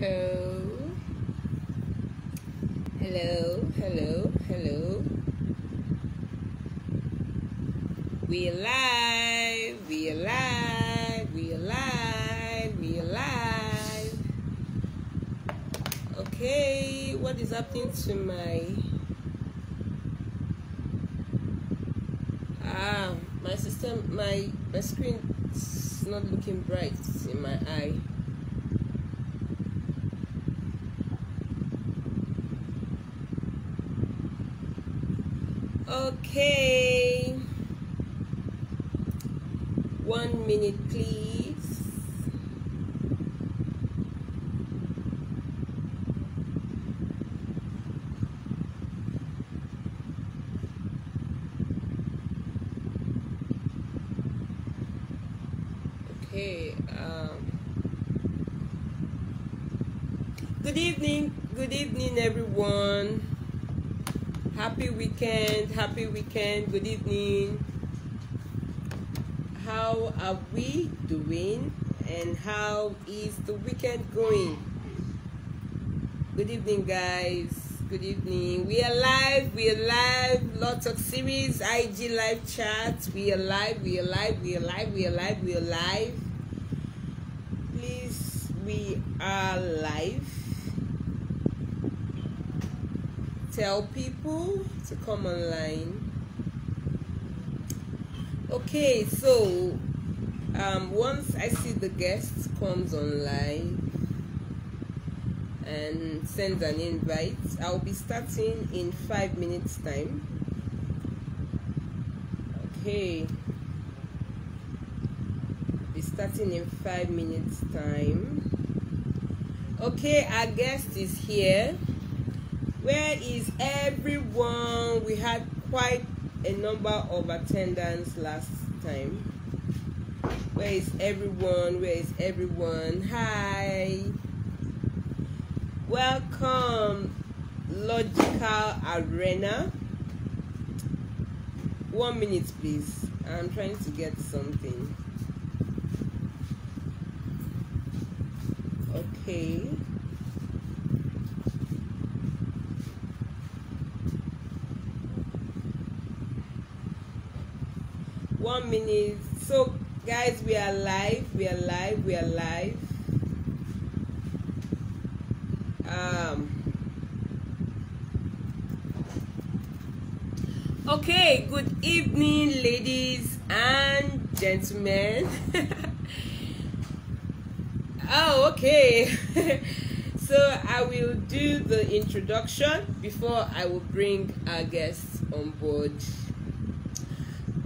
Hello. We are live. Okay, what is happening to my system? My screen is not looking bright in my eye. Okay, 1 minute please. Okay, good evening everyone. Happy weekend, good evening. How are we doing and how is the weekend going? Good evening guys, good evening. We are live, lots of series, IG live chat. We are live. Please, we are live. Tell people to come online. Okay, so once I see the guest comes online and sends an invite, I'll be starting in 5 minutes time. Okay, be starting in 5 minutes time. Okay, our guest is here. Where is everyone? We had quite a number of attendants last time. Where is everyone? Hi. Welcome, Logical Arena. 1 minute, please. I'm trying to get something. Okay. One minute. So guys, we are live. Okay, good evening ladies and gentlemen. Oh, okay. So I will do the introduction before I will bring our guests on board.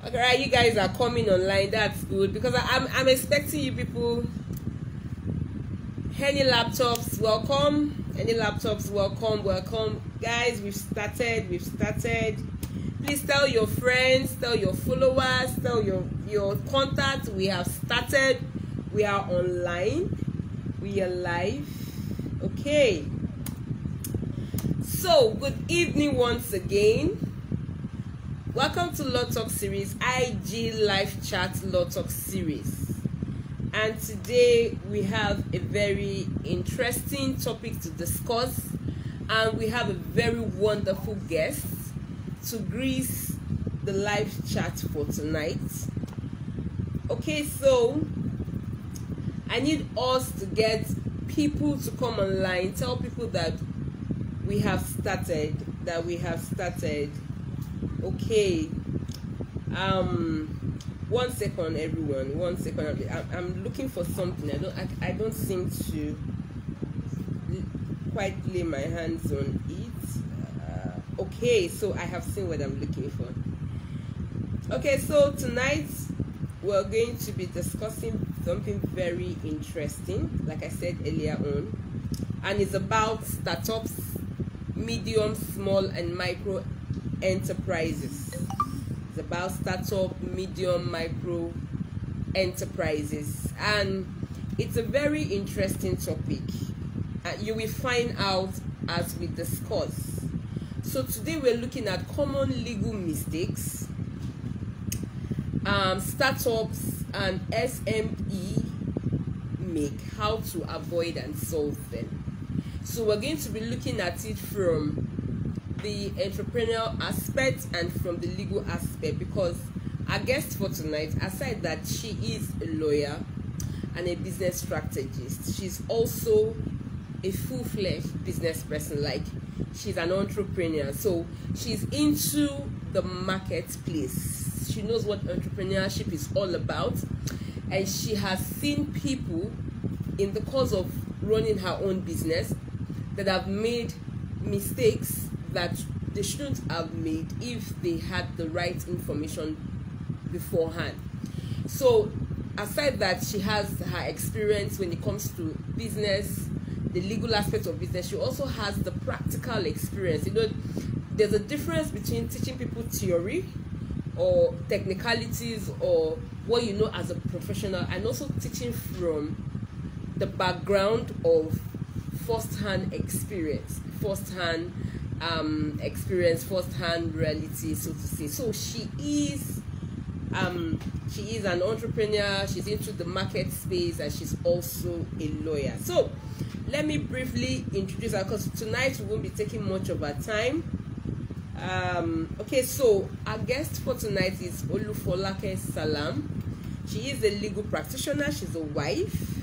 Okay, you guys are coming online. That's good because I'm expecting you people. Any laptops, welcome. Welcome, guys. We've started. Please tell your friends, tell your followers, tell your contacts. We have started. We are online. We are live. Okay. So good evening once again. Welcome to Law Talk series, IG live chat Law Talk series. And today we have a very interesting topic to discuss, and we have a very wonderful guest to grace the live chat for tonight. Okay, so I need us to get people to come online. Tell people that we have started. Okay. 1 second, everyone. 1 second. I'm looking for something. I don't seem to quite lay my hands on it. Okay, so I have seen what I'm looking for. Okay, so tonight we're going to be discussing something very interesting, like I said earlier on, and it's about startups, medium, small, and micro enterprises. It's about startup, medium, micro enterprises, and it's a very interesting topic. You will find out as we discuss. So today we're looking at common legal mistakes startups and SME make, how to avoid and solve them. So we're going to be looking at it from the entrepreneurial aspect and from the legal aspect, because our guest for tonight, aside that she is a lawyer and a business strategist, she's also a full-fledged business person. Like, she's an entrepreneur, so she's into the marketplace. She knows what entrepreneurship is all about, and she has seen people in the course of running her own business that have made mistakes that they shouldn't have made if they had the right information beforehand. So aside that, she has her experience when it comes to business, the legal aspect of business. She also has the practical experience. You know, there's a difference between teaching people theory or technicalities or what you know as a professional, and also teaching from the background of first-hand experience, first-hand reality, so to say. So she is an entrepreneur. She's into the market space, and she's also a lawyer. So let me briefly introduce her, because tonight we won't be taking much of our time. Okay, so our guest for tonight is Olufolake Salam. She is a legal practitioner, she's a wife,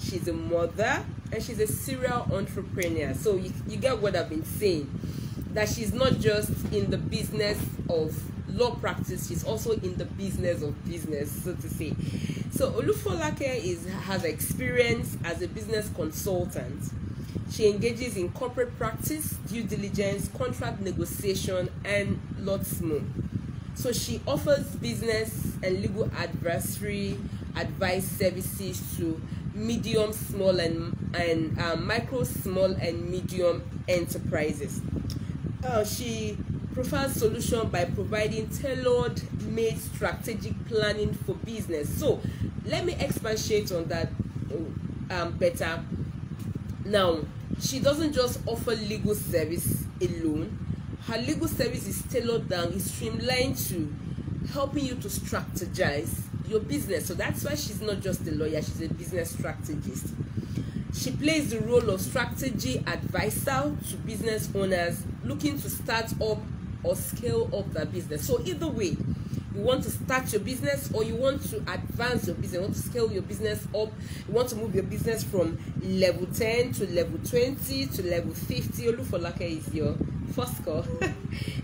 she's a mother, and she's a serial entrepreneur. So you get what I've been saying, that she's not just in the business of law practice, she's also in the business of business, so to say. So Olufolake has experience as a business consultant. She engages in corporate practice, due diligence, contract negotiation, and lots more. So she offers business and legal advisory advice services to medium, small, and micro, small, and medium enterprises. She provides solution by providing tailored made strategic planning for business. So let me expatiate on that better. Now, she doesn't just offer legal service alone. Her legal service is tailored down, is streamlined to helping you to strategize your business. So that's why she's not just a lawyer, she's a business strategist. She plays the role of strategy advisor to business owners looking to start up or scale up their business. So either way, you want to start your business or you want to advance your business, you want to scale your business up, you want to move your business from level 10 to level 20 to level 50, Olufolake is your first call,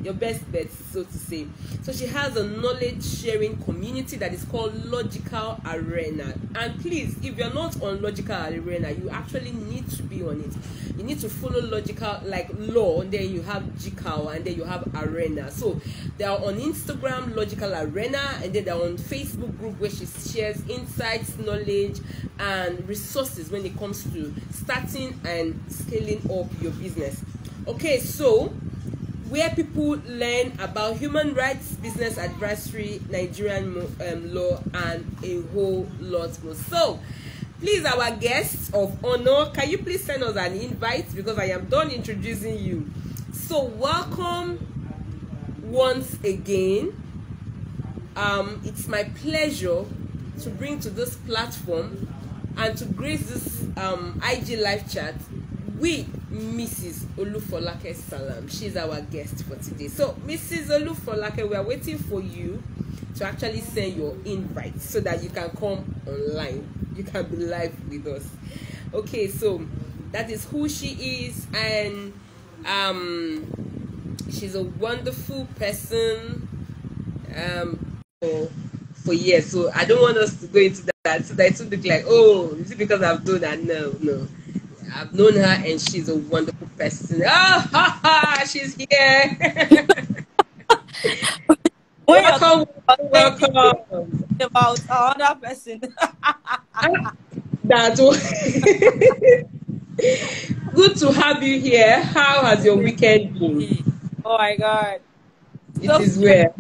your best bet, so to say. So she has a knowledge sharing community that is called Logical Arena. And please, if you're not on Logical Arena, you actually need to be on it. You need to follow Logical, like law, and then you have GCAL, and then you have Arena. So they are on Instagram, Logical Arena, and then they're on Facebook group where she shares insights, knowledge, and resources when it comes to starting and scaling up your business. Okay, so where people learn about human rights, business advisory, Nigerian law, and a whole lot more. So please, our guests of honor, can you please send us an invite, because I am done introducing you. So welcome once again. It's my pleasure to bring to this platform and to grace this IG live chat with Mrs. Olufolake Salam. She's our guest for today. So Mrs. Olufolake, we are waiting for you to actually send your invite so that you can come online. You can be live with us. Okay, so that is who she is, and she's a wonderful person for years. So I don't want us to go into that, so that it will look like, oh, is it because I've done that? No. I've known her, and she's a wonderful person. Oh, she's here. Welcome. About another person. That's good to have you here. How has your weekend been? Oh my God. It is where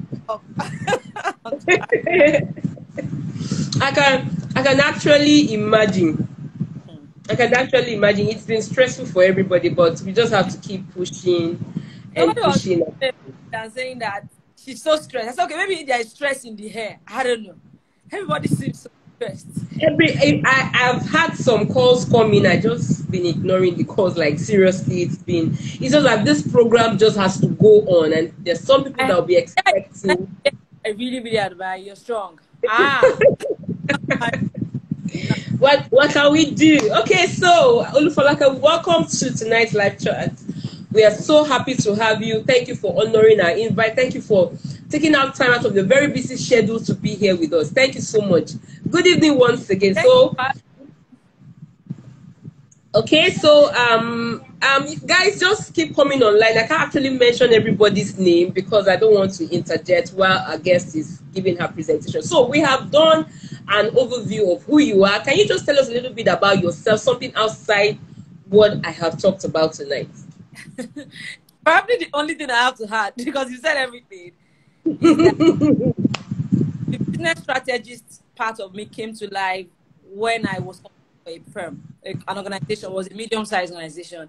I can actually imagine. It's been stressful for everybody, but we just have to keep pushing and pushing. And saying that she's so stressed. I said, okay, maybe there is stress in the hair. I don't know. Everybody seems so stressed. I've had some calls come in. I just been ignoring the calls. Like seriously, it's just like this program just has to go on, and there's some people that will be expecting. I really, really admire you're strong. Ah, What can we do? Okay, so Olufolake, welcome to tonight's live chat. We are so happy to have you. Thank you for honoring our invite. Thank you for taking out time out of your very busy schedule to be here with us. Thank you so much. Good evening once again. Okay, so guys, just keep coming online. I can't actually mention everybody's name because I don't want to interject while our guest is giving her presentation. So we have done an overview of who you are. Can you just tell us a little bit about yourself, something outside what I have talked about tonight? Probably the only thing I have to add, because you said everything, is that the business strategist part of me came to life when I was for a firm. An organization was a medium-sized organization,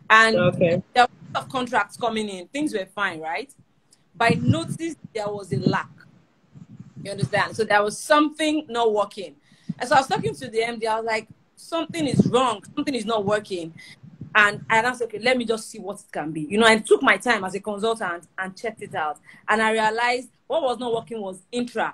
and there were a lot of contracts coming in. Things were fine, right? But I noticed there was a lack. You understand? So there was something not working. And so I was talking to the MD. I was like, something is wrong. Something is not working. And I said, okay, let me just see what it can be. You know, I took my time as a consultant and checked it out. And I realized what was not working was intra.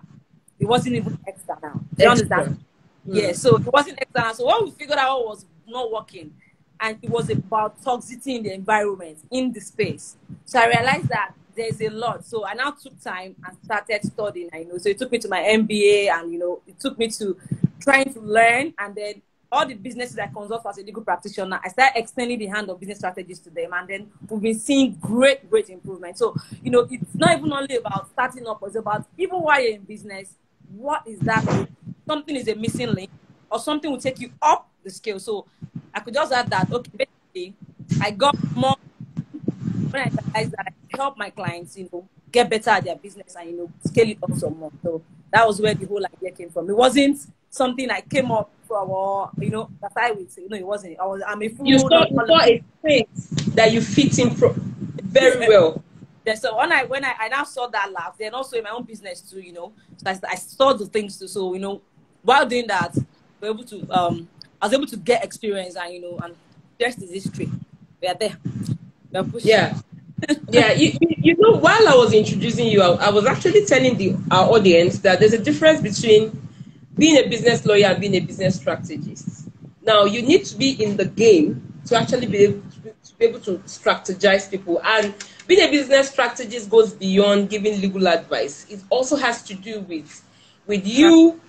It wasn't even external. Do you understand? Yeah, so it wasn't external. So what we figured out was not working. And it was about toxicity in the environment, in the space. So I realized that there's a lot. So I now took time and started studying. So it took me to my MBA, and it took me to trying to learn. And then all the businesses I consult as a legal practitioner, I started extending the hand of business strategists to them, and then we've been seeing great improvement. So it's not even only about starting up; it's about even while you're in business, what is that? Something is a missing link, or something will take you up the scale. So I could just add that. Okay, basically, I got more when I realized that I help my clients, get better at their business and scale it up some more. So that was where the whole idea came from. It wasn't something I came up from, or that I would say. It wasn't. I'm a fool. You saw a space that you fit in very well. Yeah, so when I now saw that laugh, then also in my own business too, so I saw the things too. So while doing that, I was able to get experience, and and just this history. We are there. We are pushing. Yeah. Yeah, while I was introducing you, I was actually telling our audience that there's a difference between being a business lawyer and being a business strategist. Now, you need to be in the game to actually be able to strategize people. And being a business strategist goes beyond giving legal advice. It also has to do with you,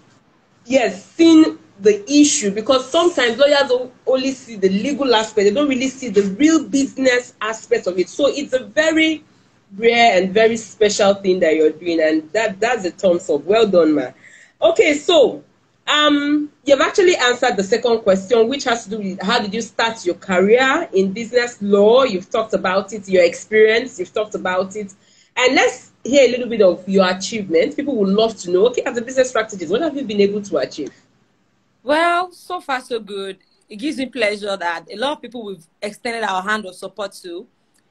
yes, seeing the issue, because sometimes lawyers only see the legal aspect. They don't really see the real business aspect of it. So it's a very rare and very special thing that you're doing, and that's a thumbs up. Well done, man. Okay, so you've actually answered the second question, which has to do with how did you start your career in business law. You've talked about it, your experience, you've talked about it. And let's hear a little bit of your achievements. People would love to know, okay, as a business strategist, what have you been able to achieve? Well, so far so good. It gives me pleasure that a lot of people we've extended our hand of support to,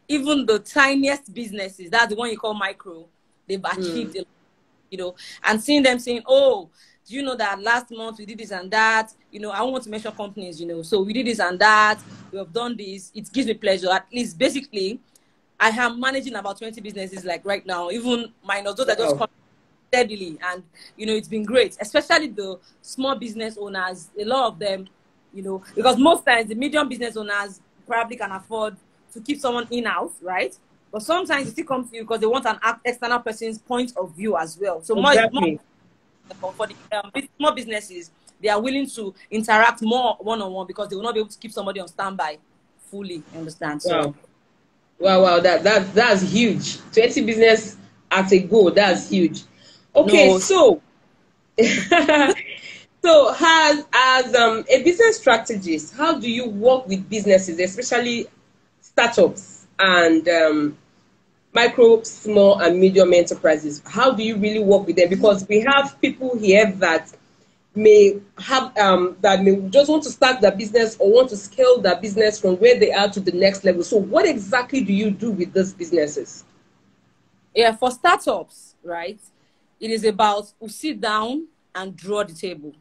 even the tiniest businesses, that's the one you call micro, they've achieved a lot, and seeing them saying, oh, do you know that last month we did this and that? I don't want to mention companies, so we did this and that, we have done this. It gives me pleasure. At least, basically, I am managing about 20 businesses like right now, even minus those that just come steadily, and it's been great, especially the small business owners. A lot of them, because most times the medium business owners probably can afford to keep someone in-house, right? But sometimes they still come to you because they want an external person's point of view as well. So exactly. For the small businesses, they are willing to interact more one-on-one because they will not be able to keep somebody on standby fully. Understand? So wow, that's huge. 20 business at a go, that's huge. Okay, so so as a business strategist, how do you work with businesses, especially startups and micro, small, and medium enterprises? How do you really work with them? Because we have people here that may have that may just want to start their business or want to scale their business from where they are to the next level. So what exactly do you do with those businesses? Yeah, for startups, right? It is about we sit down and draw the table.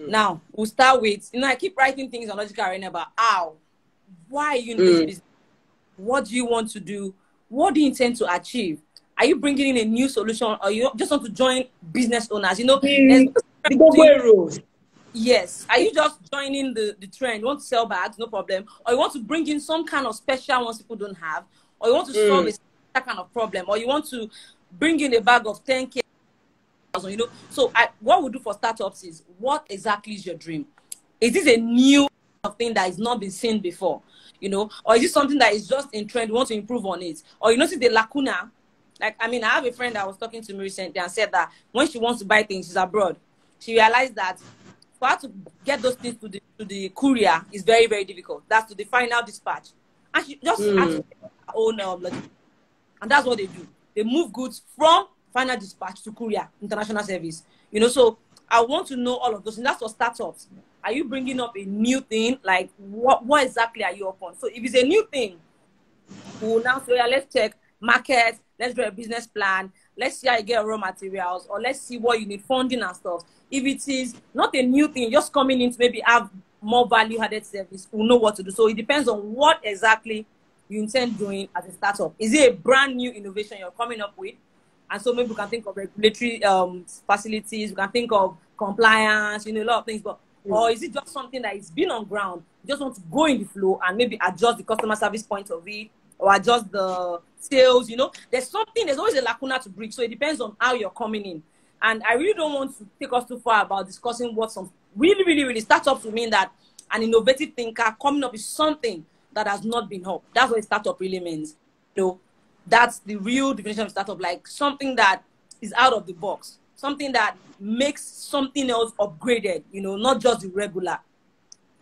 Now, we'll start with, I keep writing things on Logical Arena about how, why are you in this business? What do you want to do? What do you intend to achieve? Are you bringing in a new solution, or you just want to join business owners? There's the double rules. Yes. Are you just joining the trend? You want to sell bags, no problem. Or you want to bring in some kind of special ones people don't have, or you want to solve a special kind of problem, or you want to bring in a bag of 10K. So what we do for startups is, what exactly is your dream? Is this a new thing that has not been seen before? Or is it something that is just in trend, you want to improve on it? Or you notice the lacuna? Like, I have a friend that was talking to me recently and said that when she wants to buy things, she's abroad. She realized that for her to get those things to the courier is very, very difficult. That's to the final dispatch. And she just has to get her own logistics. And that's what they do. They move goods from final dispatch to courier, international service. So I want to know all of those. And that's for startups. Are you bringing up a new thing? Like, what exactly are you up on? So if it's a new thing, we'll now say, yeah, let's check market, let's do a business plan, let's see how you get raw materials, or let's see what you need, funding and stuff. If it is not a new thing, just coming in to maybe have more value-added service, we'll know what to do. So it depends on what exactly you intend doing as a startup. Is it a brand new innovation you're coming up with? And so maybe we can think of regulatory facilities, we can think of compliance, a lot of things. But or is it just something that is been on ground? You just want to go in the flow and maybe adjust the customer service point of it, or adjust the sales, There's always a lacuna to bridge. So it depends on how you're coming in. And I really don't want to take us too far about discussing what some really, really, really startups will mean that an innovative thinker coming up with something that has not been up. That's what a startup really means. That's the real definition of startup, like something that is out of the box, something that makes something else upgraded, not just the regular.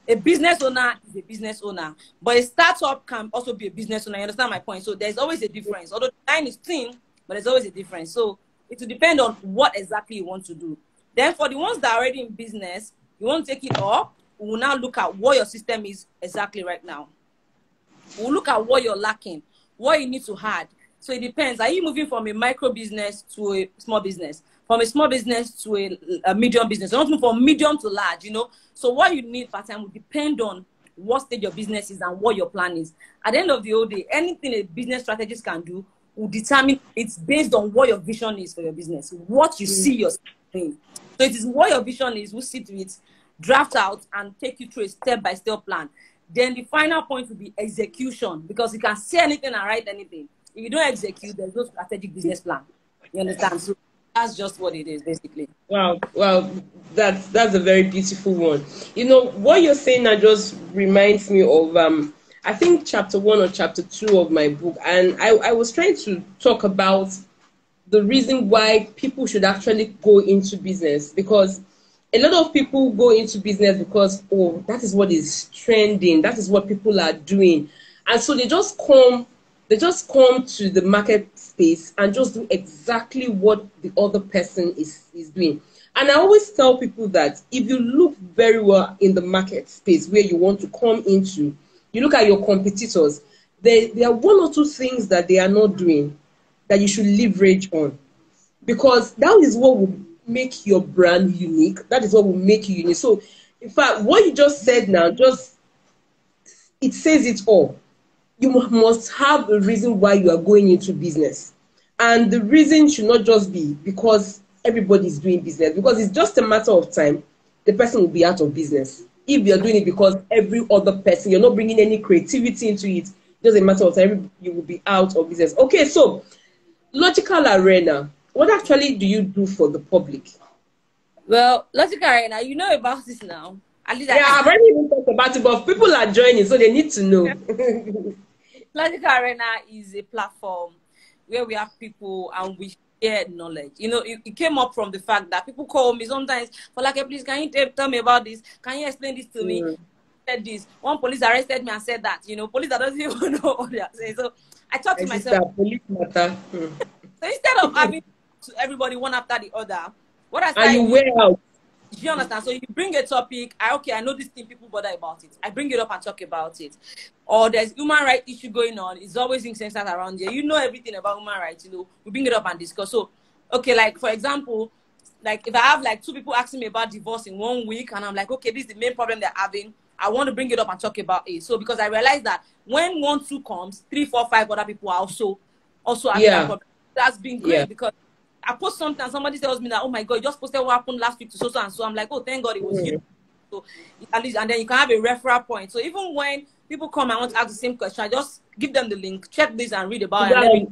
A business owner is a business owner, but a startup can also be a business owner. You understand my point? So there's always a difference. Although the line is thin, but there's always a difference. So it will depend on what exactly you want to do. Then for the ones that are already in business, you want to take it up, we will now look at what your system is exactly right now. We'll look at what you're lacking, what you need to add. So it depends. Are you moving from a micro business to a small business? From a small business to a medium business? You want to move from medium to large, So what you need part-time will depend on what stage your business is and what your plan is. At the end of the whole day, anything a business strategist can do will determine, it's based on what your vision is for your business, what you see yourself doing. So it is what your vision is, we'll sit with, draft out, and take you through a step-by-step plan. Then the final point will be execution, because you can say anything and write anything. If you don't execute, there's no strategic business plan. You understand? So that's just what it is, basically. Wow, that's a very beautiful one. What you're saying now just reminds me of I think chapter 1 or chapter 2 of my book, and I was trying to talk about the reason why people should actually go into business, because a lot of people go into business because, oh, that is what is trending, that is what people are doing, and so they just come to the market space and just do exactly what the other person is doing. And I always tell people that if you look very well in the market space where you want to come into, you look at your competitors, there are 1 or 2 things that they are not doing that you should leverage on, because that is what will make your brand unique. That is what will make you unique. So in fact, what you just said now, it says it all. You must have a reason why you are going into business. And the reason should not just be because everybody is doing business, because it's just a matter of time, the person will be out of business. If you're doing it because every other person, you're not bringing any creativity into it, just a matter of time, you will be out of business. Okay, so Logical Arena, what actually do you do for the public? Well, Logical Arena, you know about this now. I've already even talked about it, but people are joining, so they need to know. Logical Arena is a platform where we have people and we share knowledge. It came up from the fact that people call me sometimes, for like, please, can you tell me about this? Can you explain this to me? Said this. One police arrested me and said that. Police that doesn't even know what they are saying. So I thought to myself, police matter. So instead of having to everybody one after the other, what I started, and you wear out. Do you understand? So you bring a topic, I know this thing, people bother about it. I bring it up and talk about it. Or there's human rights issue going on. It's always incentive around here. You know everything about human rights, we bring it up and discuss. So, okay, like for example, like if I have like 2 people asking me about divorce in 1 week, and I'm like, okay, this is the main problem they're having, I want to bring it up and talk about it. So because I realized that when 1, 2 comes, 3, 4, 5 other people are also having that problem. That's been great because I post something and somebody tells me that, oh my God, you just posted what happened last week to so and so. I'm like, oh, thank God it was you. So at least, and then you can have a referral point. So even when people come and want to ask the same question, I just give them the link, check this and read about it. And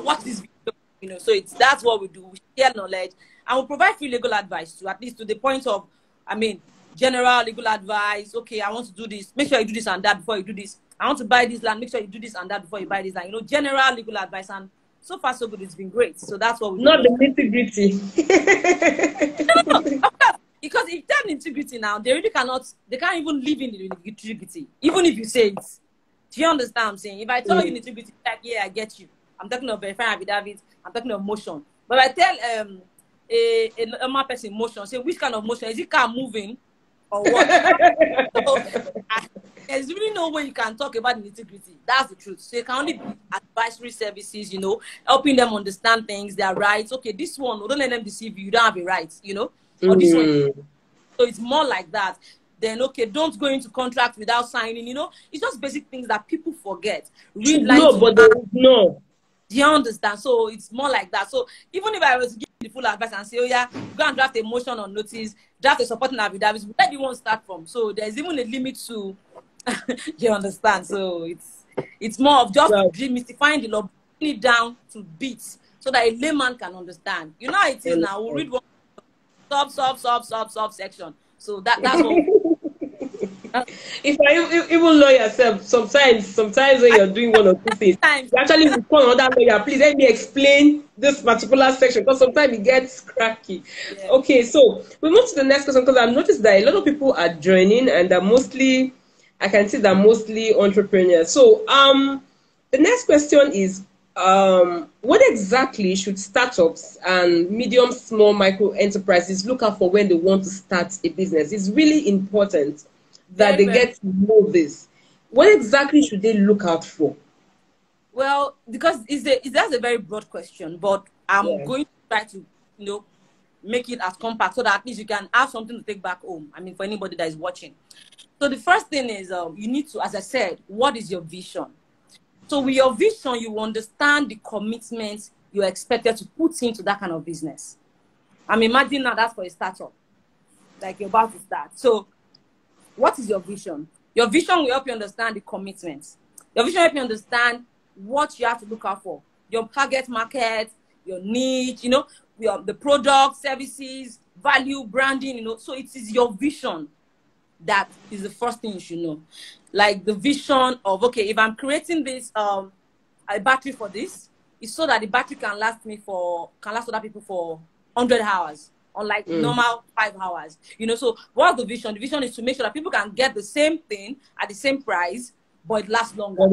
watch this video. You know, so that's what we do. We share knowledge and we provide free legal advice to, at least to the point of, I mean, general legal advice. Okay, I want to do this. Make sure you do this and that before you do this. I want to buy this land. Make sure you do this and that before you buy this land. You know, general legal advice. And so far, so good. It's been great. So that's what we do. Not the nitty-gritty. No, of course. Because if they're integrity now, they really cannot, they can't even live in the integrity, even if you say it. Do you understand what I'm saying? If I tell you integrity, like, yeah, I get you. I'm talking of verifying affidavit, I'm talking of motion. But if I tell a normal person motion, say which kind of motion? Is it car moving or what? So, there's really no way you can talk about the integrity. That's the truth. So it can only be advisory services, you know, helping them understand things, their rights. Okay, this one, don't let them deceive you. You don't have a right, you know. Or this one. So it's more like that. Then okay, don't go into contract without signing. You know, it's just basic things that people forget. Read lines. No, but no. Do you understand? So it's more like that. So even if I was to give you the full advice and say, oh yeah, go and draft a motion on notice, draft a supporting affidavit, where do you want to start from? So there's even a limit to. You understand? So it's more of just demystifying the law, bringing it down to bits, so that a layman can understand. You know how it is now. We'll read one. Sub section. So that's what. If I even lawyer yourself, sometimes when you're doing one or two things, you actually call another lawyer. Please let me explain this particular section because sometimes it gets cracky. Yeah. Okay, so we move to the next question because I've noticed that a lot of people are joining and they're mostly, I can see they're mostly entrepreneurs. So the next question is, what exactly should startups and medium, small, micro enterprises look out for when they want to start a business? It's really important that they get to know this. What exactly should they look out for? Well, because that's a very broad question, but I'm going to try to, you know, make it as compact so that at least you can have something to take back home. I mean, for anybody that is watching. So the first thing is you need to, as I said, what is your vision? So with your vision, you understand the commitment you're expected to put into that kind of business. I'm imagining now that's for a startup, like you're about to start. So what is your vision? Your vision will help you understand the commitments. Your vision will help you understand what you have to look out for. Your target market, your niche, you know, the product, services, value, branding, you know. So it is your vision that is the first thing you should know. Like the vision of, okay, if I'm creating this, a battery for this, it's so that the battery can last other people for 100 hours, unlike normal 5 hours. You know, so what's the vision? The vision is to make sure that people can get the same thing at the same price, but it lasts longer.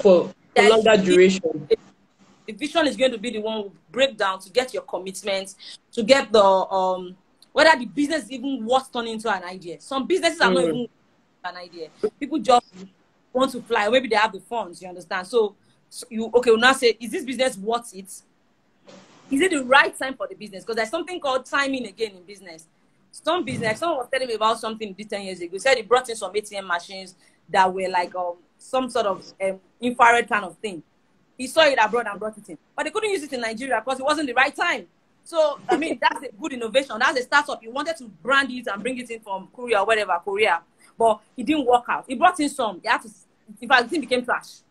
For longer duration. The vision is going to be the one who break down to get your commitments, to get the whether the business is even worth turning into an idea. Some businesses are not even an idea. People just want to fly. Maybe they have the funds, you understand? So you will now say, is this business worth it? Is it the right time for the business? Because there's something called timing again in business. Someone was telling me about something 10 years ago. He said he brought in some ATM machines that were like some sort of infrared kind of thing. He saw it abroad and brought it in. But they couldn't use it in Nigeria because it wasn't the right time. So, I mean, that's a good innovation. That's a startup. He wanted to brand it and bring it in from Korea or whatever, Korea. But it didn't work out. He brought in some. In fact, the thing became trash.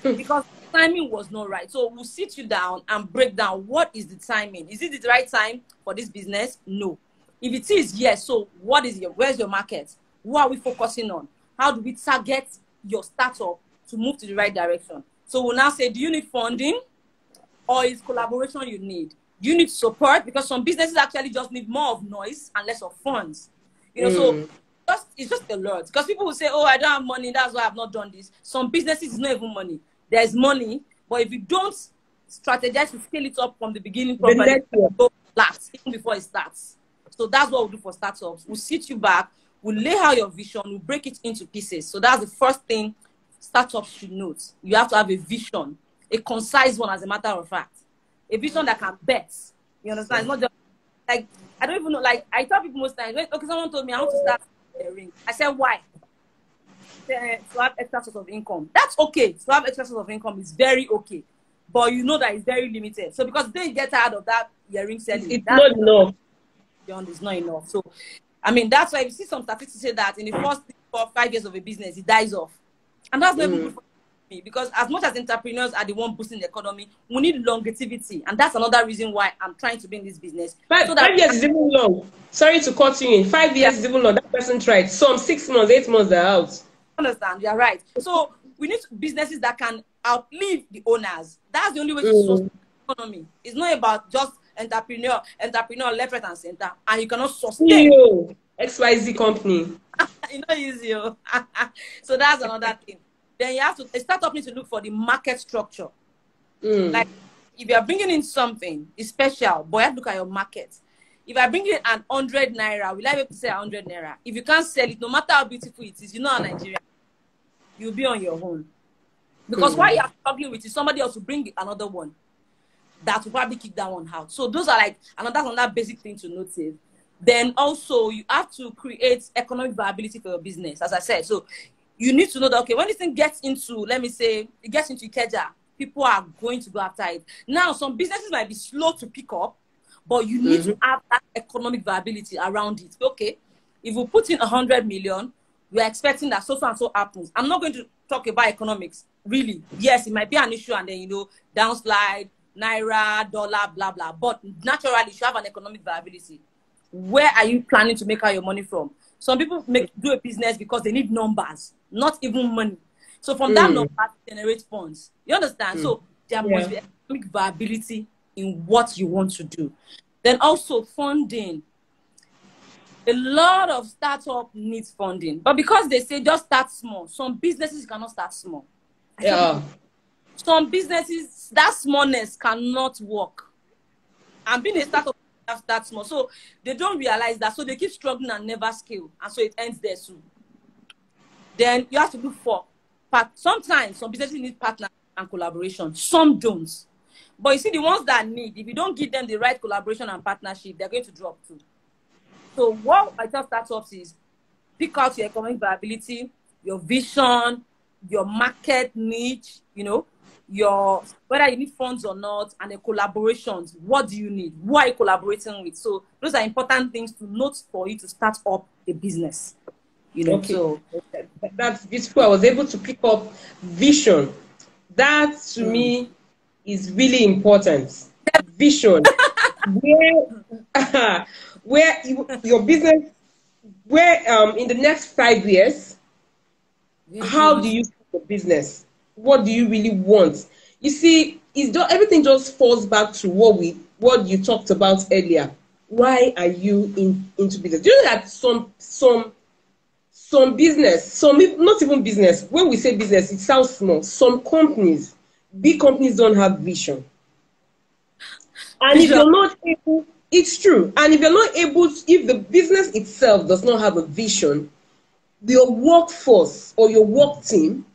Because timing was not right. So we'll sit you down and break down what is the timing. Is it the right time for this business? No. If it is, yes. So where's your market? Who are we focusing on? How do we target your startup to move to the right direction? So we'll now say, do you need funding or is collaboration you need? Do you need support? Because some businesses actually just need more of noise and less of funds. You know, so it's just a lot. Because people will say, oh, I don't have money, that's why I've not done this. Some businesses is not even money. There's money, but if you don't strategize to scale it up from the beginning properly, it go flat even before it starts. So that's what we'll do for startups. We'll sit you back, we'll lay out your vision, we'll break it into pieces. So that's the first thing startups should note. You have to have a vision, a concise one, as a matter of fact. A vision that can bet. You understand? It's not just like, I don't even know. Like, I tell people most times, okay, someone told me I want to start a ring. I said, why? To have extra source of income. That's okay. To have extra source of income is very okay. But you know that it's very limited. So because then you get tired of that earring selling, It's that's not enough. beyond, it's not enough. So I mean, that's why you see some statistics say that in the first 4 or 5 years of a business, it dies off. And that's not even good for me, because as much as entrepreneurs are the one boosting the economy, we need longevity. And that's another reason why I'm trying to be in this business. So that 5 years is even long. Sorry to cut you in. 5 years is even long. That person tried. Some 6 months, 8 months, they're out. Understand, you're right. So we need businesses that can outlive the owners. That's the only way to source the economy. It's not about just entrepreneur left, right, and center, and you cannot sustain. XYZ company. It's not easy. So that's another thing. Then you have to, a startup needs to look for the market structure. Like, if you are bringing in something, it's special, but you have to look at your market. If I bring in an 100 naira, will I be able to sell 100 naira? If you can't sell it, no matter how beautiful it is, you know, in Nigeria, you'll be on your own. Because what you are struggling with is somebody else to bring another one that will probably kick that one out. So those are like another basic thing to notice. Then also you have to create economic viability for your business, as I said. So you need to know that, okay, when this thing gets into, let me say, it gets into Ikeja, people are going to go after it. Now, some businesses might be slow to pick up, but you need to have that economic viability around it. Okay, if we put in 100 million, we are expecting that so and so happens. I'm not going to talk about economics, really. Yes, it might be an issue, and then, you know, downslide, naira, dollar, blah, blah. But naturally, you should have an economic viability. Where are you planning to make out your money from? Some people do a business because they need numbers, not even money. So from that number, generate funds. You understand? So there must be economic viability in what you want to do. Then also funding. A lot of startup needs funding, but because they say just start small, some businesses cannot start small. Some businesses, that smallness cannot work. And being a startup, start small, so they don't realize that, so they keep struggling and never scale, and so it ends there soon. Then you have to look for sometimes some businesses need partners and collaboration, some don't. But you see, the ones that need, if you don't give them the right collaboration and partnership, they're going to drop too. So what I tell startups is, pick out your economic viability, your vision, your market niche, you know, your, whether you need funds or not, and the collaborations. What do you need? Who are you collaborating with? So those are important things to note for you to start up a business. You know, so that's beautiful. I was able to pick up vision. That to me is really important. Vision. where your business, where in the next 5 years, how do you see the business? What do you really want? You see, everything just falls back to what you talked about earlier. Why are you into business? Do you know that some business, not even business, when we say business, it sounds small. Some companies, big companies, don't have vision. And if you're not able, it's true. And if you're not able, if the business itself does not have a vision, your workforce or your work team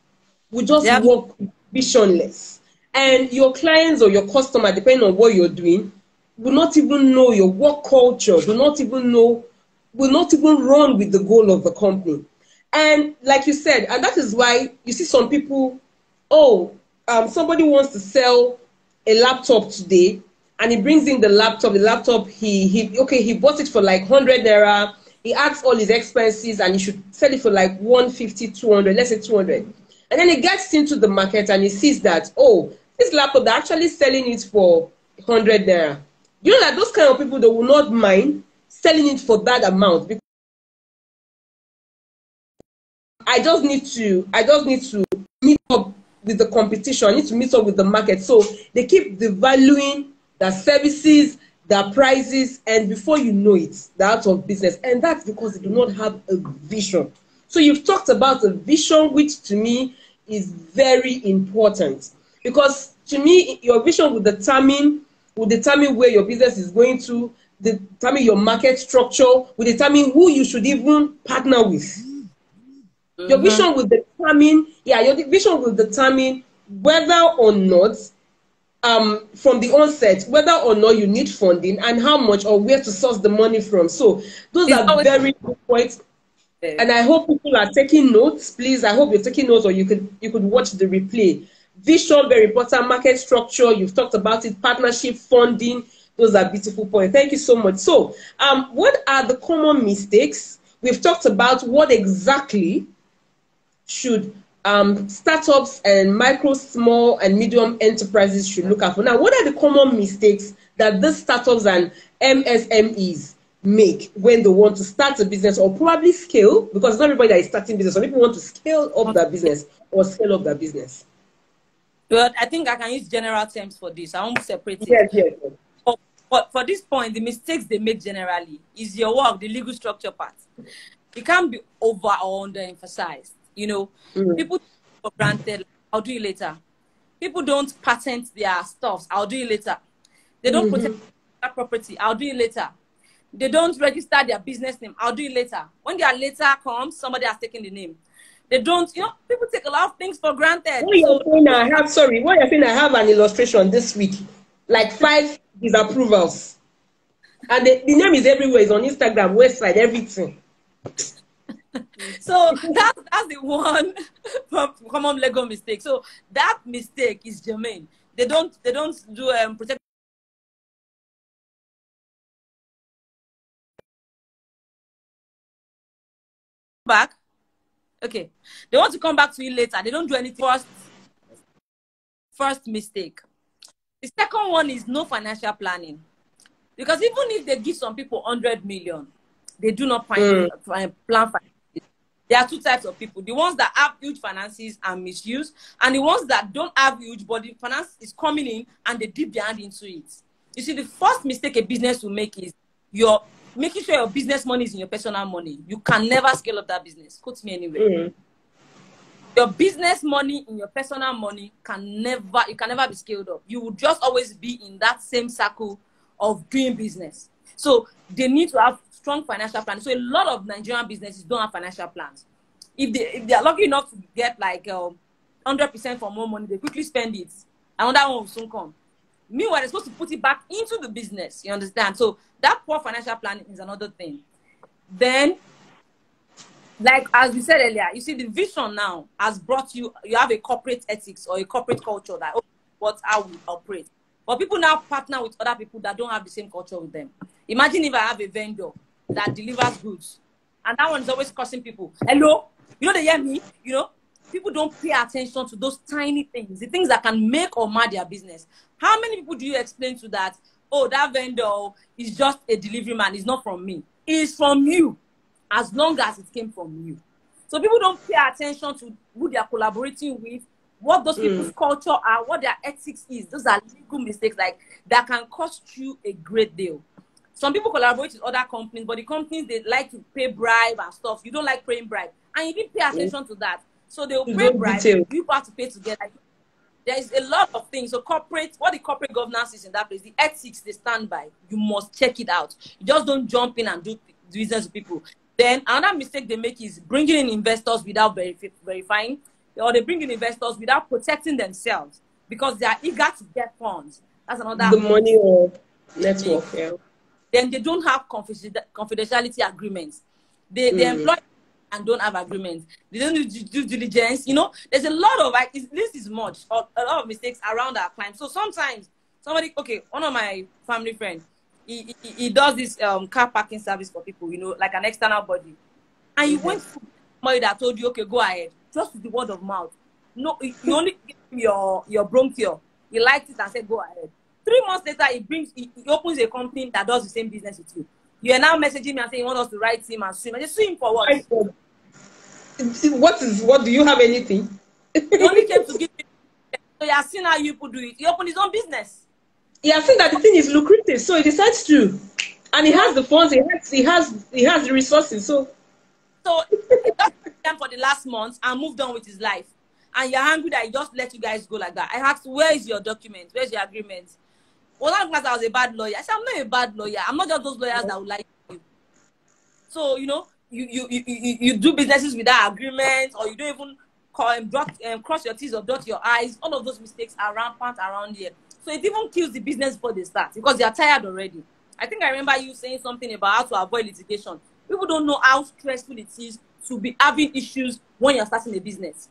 will just work visionless. And your clients or your customer, depending on what you're doing, will not even know your work culture, will not even run with the goal of the company. And like you said, and that is why you see some people, somebody wants to sell a laptop today, and he brings in the laptop, he bought it for like 100 naira, he adds all his expenses, and he should sell it for like 150, 200, let's say 200. And then he gets into the market and he sees that, this laptop, they're actually selling it for 100 naira. You know that those kind of people, they will not mind selling it for that amount, because I just need to meet up with the competition. I need to meet up with the market. So they keep devaluing their services, their prices, and before you know it, they're out of business. And that's because they do not have a vision. So you've talked about a vision, which to me is very important, because to me, your vision will determine where your business is going to, determine your market structure, will determine who you should even partner with. Your vision will determine, your vision will determine whether or not from the onset, whether or not you need funding and how much or where to source the money from. So those It's are always very good points. there. And I hope people are taking notes. Please, I hope you're taking notes, or you could watch the replay. Vision, very important. Market structure, you've talked about it. Partnership, funding, those are beautiful points. Thank you so much. So, what are the common mistakes? We've talked about what exactly should startups and micro, small, and medium enterprises should look out for. Now, what are the common mistakes that these startups and MSMEs make when they want to start a business or probably scale? Because not everybody that is starting business. Some people want to scale up their business or scale up their business. Well, I think I can use general terms for this. I won't separate it. Yes, yes. But for this point, the mistakes they make generally is your work, the legal structure part. It can't be over or underemphasized. You know, people take it for granted, like, I'll do it later. People don't patent their stuffs, I'll do it later. They don't protect their property, I'll do it later. They don't register their business name, I'll do it later. When their later comes, somebody has taken the name. They don't, you know, people take a lot of things for granted. What you're saying, I have an illustration this week, like 5 disapprovals. And the name is everywhere, it's on Instagram, website, everything. So that's the one common Lego mistake. So that mistake is germane. They don't do protect back. Okay, they want to come back to it later. They don't do anything. First mistake. The second one is no financial planning, because even if they give some people 100 million, they do not plan finances. There are 2 types of people: the ones that have huge finances and misuse, and the ones that don't have huge, but the finance is coming in and they dip their hand into it. You see, the first mistake a business will make is you're making sure your business money is in your personal money. You can never scale up that business. Quote me anyway. Your business money in your personal money can never be scaled up. You will just always be in that same circle of doing business. So they need to have strong financial plans. So a lot of Nigerian businesses don't have financial plans. If they are lucky enough to get like 100% for more money, they quickly spend it. Another one will soon come. Meanwhile, they're supposed to put it back into the business. You understand? So that poor financial planning is another thing. Then, like as we said earlier, you see the vision now has brought you have a corporate ethics or a corporate culture that how we operate. But people now partner with other people that don't have the same culture with them. Imagine if I have a vendor that delivers goods, and that one is always cursing people. Hello, you know, they hear me. You know, people don't pay attention to those tiny things, the things that can make or mar their business. How many people do you explain to that? Oh, that vendor is just a delivery man. It's not from me. It's from you, as long as it came from you. So people don't pay attention to who they are collaborating with, what those people's culture are, what their ethics is. Those are legal mistakes that can cost you a great deal. Some people collaborate with other companies, but the companies, they like to pay bribe and stuff. You don't like paying bribe, and you didn't pay attention to that. So they'll pay bribe. You have to pay together. There is a lot of things. So what the corporate governance is in that place, the ethics they stand by, you must check it out. You just don't jump in and do business with people. Then another mistake they make is bringing in investors without verifying, or they bring in investors without protecting themselves because they are eager to get funds. That's another. The money or network, yeah. Then they don't have confidentiality agreements. They employ and don't have agreements. They don't do due diligence. You know, there's a lot of this is much, a lot of mistakes around our clients. So sometimes one of my family friends, he does this car parking service for people, you know, like an external body. And you went to somebody that told you, okay, go ahead, just with the word of mouth. No, you only give him your bronchial. He liked it and said, go ahead. 3 months later, he opens a company that does the same business with you. You are now messaging me and saying you want us to write him and sue him. I just sue him for what? What do you have anything? He only came to give me. So you have seen how you people do it. He opened his own business. He has seen that the thing is lucrative, so he decides to, and he has the funds. He has the resources. So he just them for the last month and moved on with his life. And you're angry that he just let you guys go like that. I asked, where is your document? Where's your agreement? Well, not because I was a bad lawyer. I said, I'm not a bad lawyer. I'm not just those lawyers that would like you. So, you know, you do businesses without agreements, or you don't even cross your T's or dot your I's. All of those mistakes are rampant around here. So it even kills the business before they start because they are tired already. I think I remember you saying something about how to avoid litigation. People don't know how stressful it is to be having issues when you're starting a business.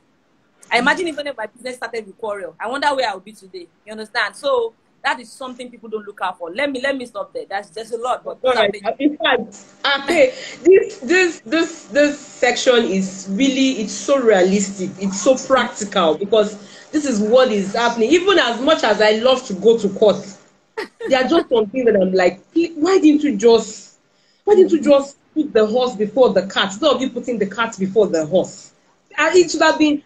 I imagine even if my business started with quarrel, I wonder where I would be today. You understand? So that is something people don't look out for. Let me stop there. There's a lot, but all right. In fact, okay, this section is really, it's so realistic, it's so practical, because this is what is happening. Even as much as I love to go to court, there are just some things that I'm like, why didn't you just put the horse before the cart, instead of you putting the cart before the horse? And it should have been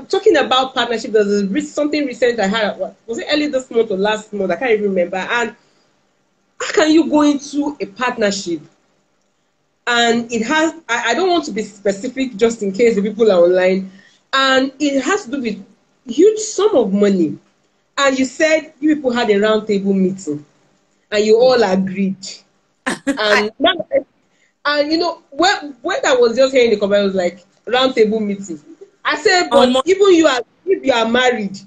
talking about partnership. There's something recent I had, was it early this month or last month? I can't even remember. And how can you go into a partnership and it has, I don't want to be specific just in case the people are online, and it has to do with huge sum of money, and you said you people had a round table meeting and you all agreed, and you know, when I was just hearing the comment, I was like, round table meeting. I said, but even you are, if you are married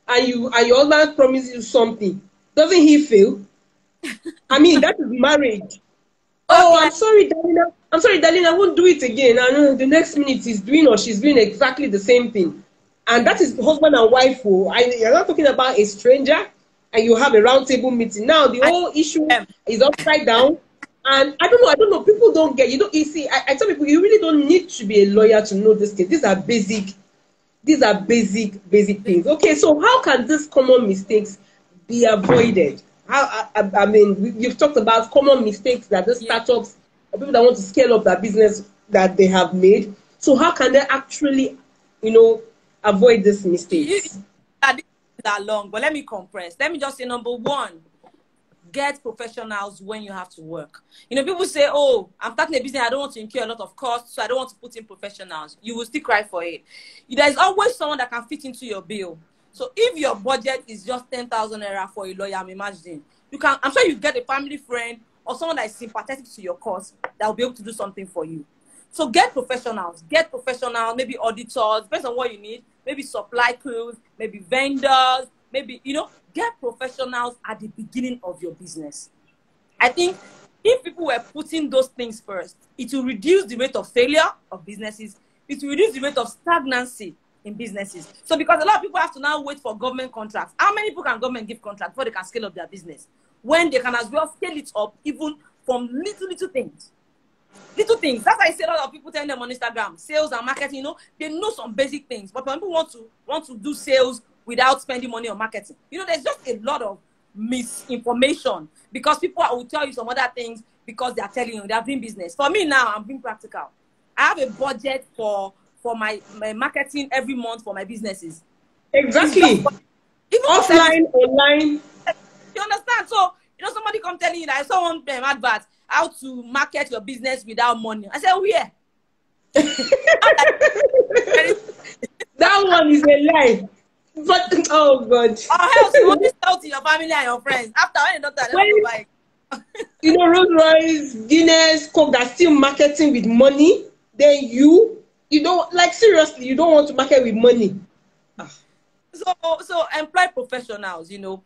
and your husband promises you something, doesn't he fail? I mean, that is marriage. Oh, I'm sorry, Darlene. I'm sorry, Darlene, I won't do it again. I know the next minute he's doing or she's doing exactly the same thing. And that is husband and wife. You're not talking about a stranger, and you have a round table meeting. Now the whole issue is upside down. And I don't know. People don't get, you see, I tell people, you really don't need to be a lawyer to know this case. These are basic things. Okay, so how can these common mistakes be avoided? I mean, you've talked about common mistakes that the startups, people that want to scale up their business, that they have made. So how can they actually, avoid these mistakes? That long, but let me compress. Let me just say, number one, get professionals when you have to work. People say, oh, I'm starting a business, I don't want to incur a lot of costs, so I don't want to put in professionals. You will still cry for it. There's always someone that can fit into your bill. So if your budget is just 10,000 naira for a lawyer, I'm imagining, I'm sure you get a family friend or someone that is sympathetic to your cause that will be able to do something for you. So get professionals, maybe auditors, depends on what you need, maybe supply crews, maybe vendors, maybe, get professionals at the beginning of your business. I think if people were putting those things first, it will reduce the rate of failure of businesses. It will reduce the rate of stagnancy in businesses. So because a lot of people have to now wait for government contracts. How many people can government give contracts before they can scale up their business? When they can as well scale it up even from little things. Little things. That's why I say a lot of people telling them on Instagram, sales and marketing, they know some basic things. But when people want to do sales without spending money on marketing, there's just a lot of misinformation because people will tell you some other things because they are telling you they are doing business. For me now, I'm being practical. I have a budget for my marketing every month for my businesses. Exactly. Even offline, online. You understand? So, somebody come telling you that I saw one advert, how to market your business without money. I said, where? That one is a lie. But oh God. Or else you want to sell to your family and your friends. After when you don't tell them, buy. Rolls Royce, Guinness, Coke that's still marketing with money. Then you don't, like, seriously, you don't want to market with money. So employ professionals, learn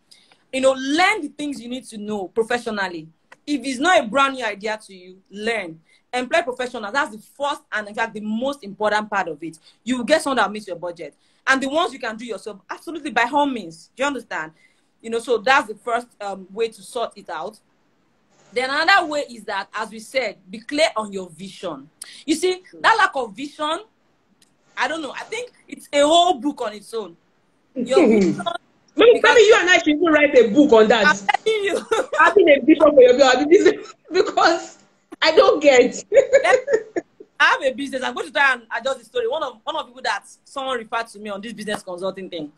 the things you need to know professionally. If it's not a brand new idea to you, learn. Employ professionals. That's the first and in fact the most important part of it. You will get someone that meets your budget. And the ones you can do yourself, absolutely, by all means. Do you understand? So that's the first way to sort it out. Then another way is that, as we said, be clear on your vision. You see, that lack of vision, I don't know. I think it's a whole book on its own. Your vision. Maybe you and I should even write a book on that. I'm telling you. Having a vision for your business, because I don't get. I have a business. I'm going to try and adjust the story. One of the people that someone referred to me on this business consulting thing.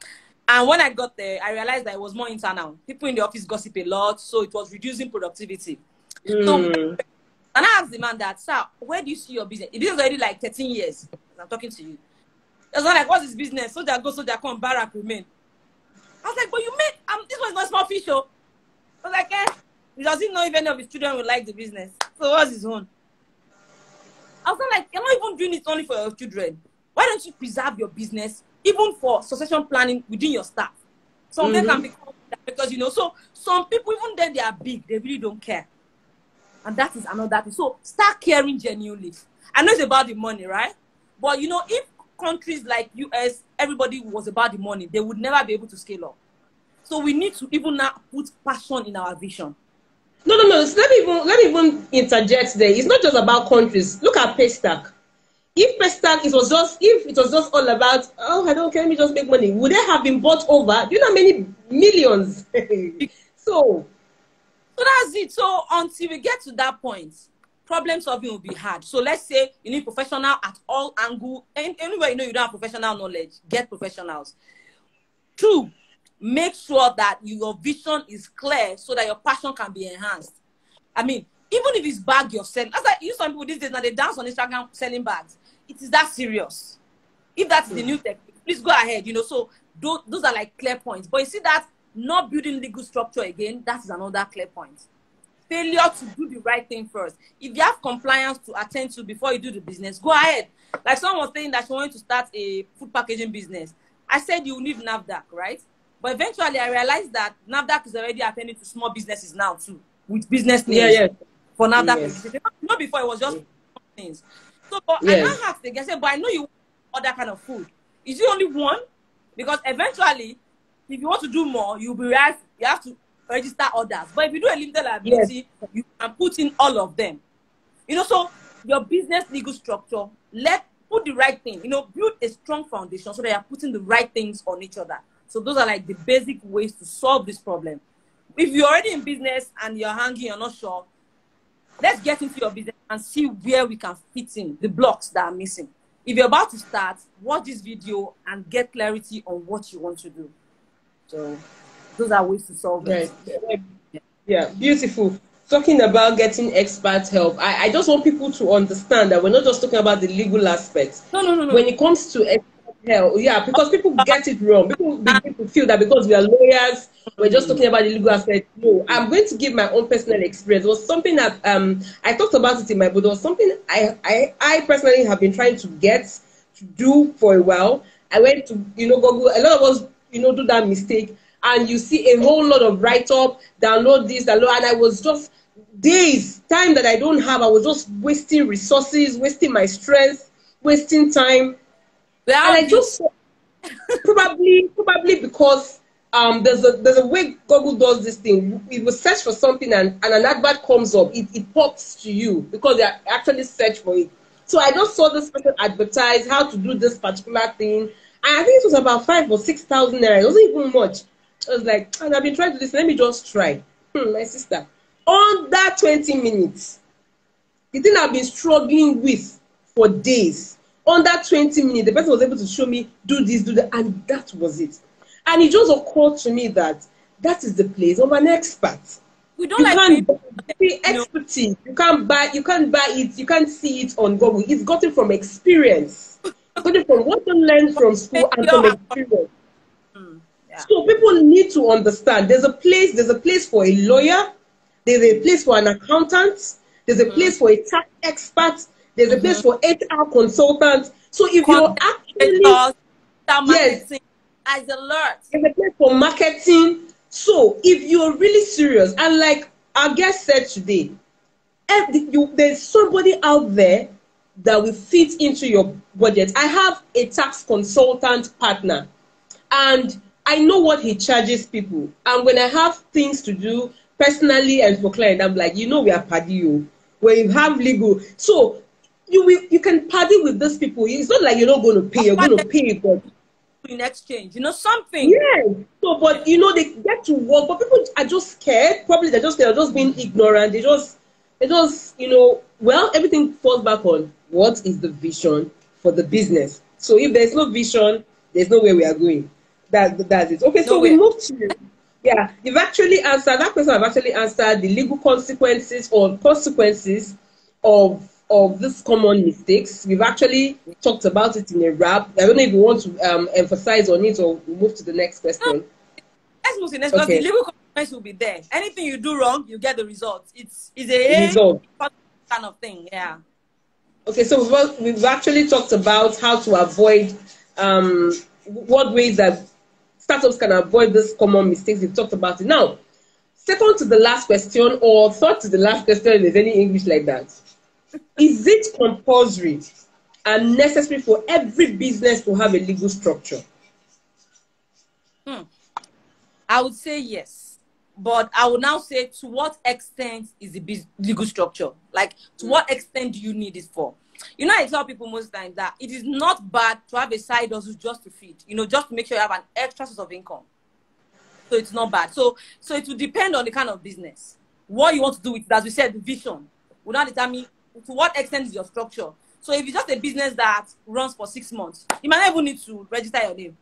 And when I got there, I realized that it was more internal. People in the office gossip a lot, so it was reducing productivity. So, and I asked the man that, sir, where do you see your business? It is already like 13 years. I'm talking to you. I was like, what's this business? Soldier go, soldier come, barrack remain. I was like, but you made, this was not small fish, oh. I was like, he doesn't know if any of his children will like the business. So what's his own? I was like, you're not even doing it only for your children. Why don't you preserve your business even for succession planning within your staff? Some of them can become that because, you know, so some people, even then they are big, they really don't care. And that is another thing. So start caring genuinely. I know it's about the money, right? But, you know, if countries like US, everybody was about the money, they would never be able to scale up. So we need to even now put passion in our vision. No. So let me even interject there. It's not just about countries. Look at Paystack. If Paystack, if it was just all about, oh, I don't care, let me just make money, would they have been bought over? Do you know how many millions? So that's it. So until we get to that point, problem solving will be hard. So let's say you need professional at all angles. Anywhere you know you don't have professional knowledge, get professionals. 2, make sure that your vision is clear so that your passion can be enhanced. I mean, even if it's bag you're selling, that's like some people these days now they dance on Instagram selling bags. It is that serious. If that's the new technique, please go ahead. You know, so those are like clear points. But you see that not building legal structure again, that is another clear point. Failure to do the right thing first. If you have compliance to attend to before you do the business, go ahead. Like someone was saying that she wanted to start a food packaging business. I said you need NAFDAC, right? But eventually I realized that NAFDAC is already attending to small businesses now too, with business names for NAFDAC. Yes. Not before, it was just things. So I now have to say, but I know you want other kind of food. Is it only one? Because eventually, if you want to do more, you'll be right. You have to register others. But if you do a limited liability, you can put in all of them. You know, so your business legal structure, put the right thing. You know, build a strong foundation so that you're putting the right things on each other. So those are like the basic ways to solve this problem. If you're already in business and you're hanging, you're not sure, let's get into your business and see where we can fit in the blocks that are missing. If you're about to start, watch this video and get clarity on what you want to do. So those are ways to solve it. Yeah, beautiful. Talking about getting expert help, I just want people to understand that we're not just talking about the legal aspects. No. When it comes to expert help, because people get it wrong. People begin to feel that because we are lawyers, we're just talking about the legal aspect. No, I'm going to give my own personal experience. It was something that I talked about it in my book. It was something I personally have been trying to get to do for a while. I went to Google. A lot of us do that mistake, and you see a whole lot of write-up, download this, download, and I was just time that I don't have. I was just wasting resources, wasting my strength, wasting time. And I just probably because there's a way Google does this thing. It will search for something and an advert comes up. It pops to you because they actually search for it. So I just saw this person advertise how to do this particular thing, and I think it was about 5,000 or 6,000 naira. It wasn't even much. I was like, and I've been trying to do this. Let me just try. My sister, on that 20 minutes, the thing I've been struggling with for days. On that 20 minutes, the person was able to show me, do this, do that, and that was it. And it just occurred to me that is the place of an expert. We don't expertise. You can't buy it, you can't see it on Google. It's gotten from experience. It's gotten from what you learn from school and from experience. So people need to understand there's a place for a lawyer, there's a place for an accountant, there's a place for a tax expert, there's a place for HR consultant. So if you're actually as alert, there's a place for marketing. So if you're really serious, and like our guest said today, there's somebody out there that will fit into your budget. I have a tax consultant partner, and I know what he charges people. And when I have things to do personally and for client, I'm like, we are paddy. When you have legal, so you can party with those people. It's not like you're not going to pay. You're going to pay, but in exchange, something. Yeah. So, but they get to work, but people are just scared. Probably they're just being ignorant. They just well, everything falls back on what is the vision for the business. So if there's no vision, there's no way we are going. That's it. Okay, so we move to you've actually answered that question. I've actually answered the legal consequences of these common mistakes. We've actually talked about it in a wrap. I don't know if you want to emphasize on it or move to the next question. Let's move to the next because the legal consequences will be there. Anything you do wrong, you get the results. It's a result kind of thing. Yeah. Okay, so we've actually talked about how to avoid, what ways that startups can avoid these common mistakes. We've talked about it. Now, second to the last question, or third to the last question, if there's any English like that. Is it compulsory and necessary for every business to have a legal structure? I would say yes. But I would now say, to what extent is the legal structure? Like, to what extent do you need it for? You know, I tell people most times that it is not bad to have a side hustle just to feed, you know, just to make sure you have an extra source of income. So it's not bad. So it will depend on the kind of business. What you want to do with it, as we said, the vision will not determine to what extent is your structure. So if it's just a business that runs for 6 months, you might not even need to register your name.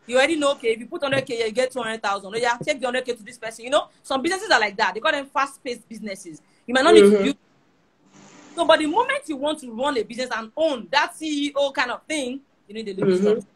You already know, okay, if you put 100K, you get 200,000. Oh, yeah, take the 100K to this person. You know, some businesses are like that. They call them fast-paced businesses. You might not need to build. So, but the moment you want to run a business and own that CEO kind of thing, you need a legal structure.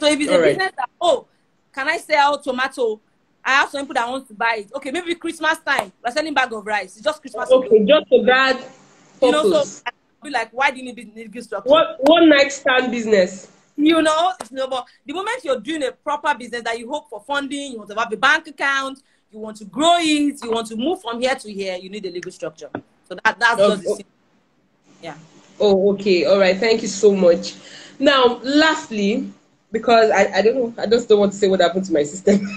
So if it's a business that, oh, can I sell tomato? I have some people that want to buy it. Okay, maybe Christmas time, we're selling bag of rice. It's just Christmas. Okay, just for that purpose. You know, so I'll be like, why do you need legal structure? One night stand business. You know, it's no, but the moment you're doing a proper business that you hope for funding, you want to have a bank account, you want to grow it, you want to move from here to here, you need a legal structure. So that's just the same. Yeah. Oh, okay. All right. Thank you so much. Now, lastly, because I don't know, I just don't want to say what happened to my system.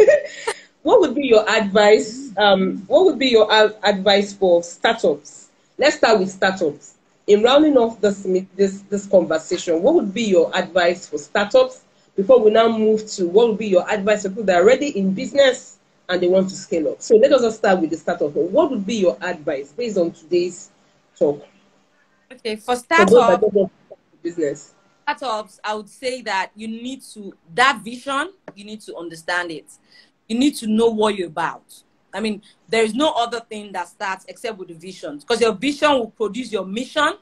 What would be your advice? What would be your advice for startups? Let's start with startups. In rounding off this conversation, what would be your advice for startups before we now move to what would be your advice for people that are already in business and they want to scale up? So let us just start with the startup. What would be your advice based on today's talk? Okay, for startups, business. Startups, I would say that you need to, that vision, you need to understand it. You need to know what you're about. I mean, there is no other thing that starts except with the vision, because your vision will produce your mission.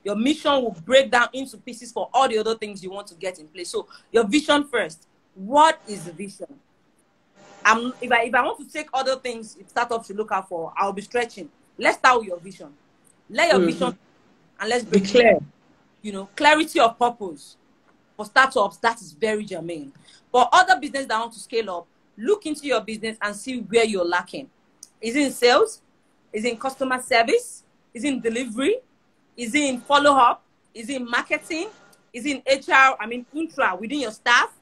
Your mission will break down into pieces for all the other things you want to get in place. So your vision first. What is the vision? If I want to take other things startups should look out for, I'll be stretching. Let's start with your vision. Let your vision, and let's be clear. You know, clarity of purpose. For startups, that is very germane. For other businesses that want to scale up, look into your business and see where you're lacking. Is it in sales? Is it in customer service? Is it in delivery? Is it in follow-up? Is it in marketing? Is it in HR? I mean, intra, within your staff?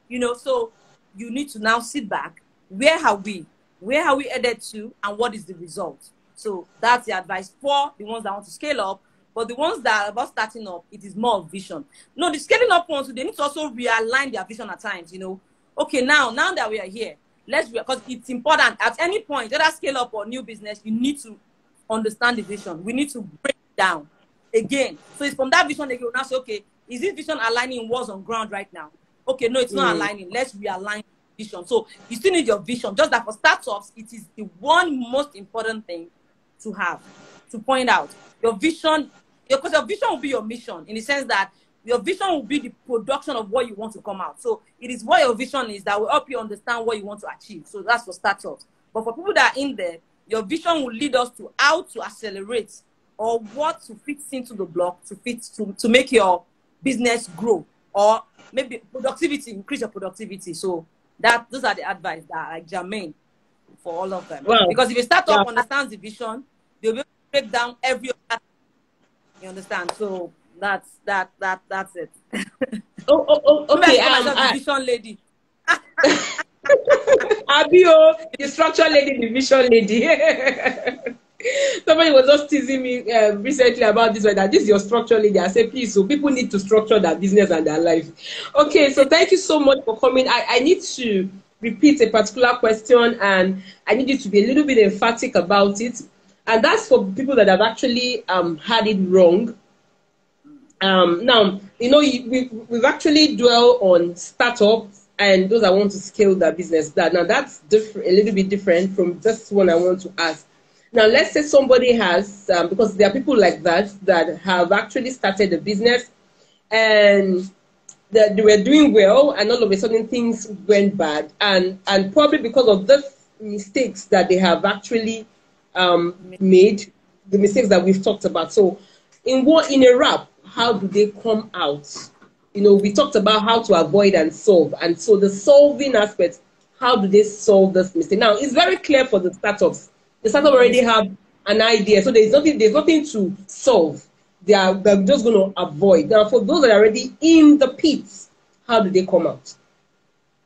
You know, so you need to now sit back. Where are we? Where are we headed to? And what is the result? So that's the advice for the ones that want to scale up. But the ones that are about starting up, it is more of vision. No, the scaling up ones, they need to also realign their vision at times, you know. Okay, now that we are here, because it's important at any point, whether scale up or new business, you need to understand the vision. We need to break it down again. So it's from that vision they will now say, okay, is this vision aligning what's on ground right now? Okay, no, it's not aligning. Let's realign vision. So you still need your vision. Just that for startups, it is the one most important thing to have, to point out. Your vision, because your vision will be your mission, in the sense that your vision will be the production of what you want to come out. So it is what your vision is that will help you understand what you want to achieve. So that's for startups. But for people that are in there, your vision will lead us to how to accelerate or what to fit into the block to make your business grow, or maybe productivity, increase your productivity. So those are the advice that are like germane for all of them. Wow. Because if a startup understands the vision, they'll be able to break down every other. You understand? So that's it. Okay. The vision lady. Abio, the structure lady, the vision lady. Somebody was just teasing me recently about this, that this is your structure lady. I said, please, so people need to structure their business and their life. Okay, so thank you so much for coming. I need to repeat a particular question, and I need you to be a little bit emphatic about it. And that's for people that have actually had it wrong. Now, you know, we've actually dwelled on startups and those that want to scale their business. Now, that's different, a little bit different from this one I want to ask. Now, let's say somebody has, because there are people like that have actually started a business and that they were doing well, and all of a sudden things went bad. And probably because of the mistakes that they have actually made, the mistakes that we've talked about. So in a wrap, how do they come out? You know, we talked about how to avoid and solve, and so the solving aspect, how do they solve this mistake? Now, it's very clear for the startups. The startup already have an idea, so there's nothing to solve. They're just going to avoid. Now, for those that are already in the pits, how do they come out?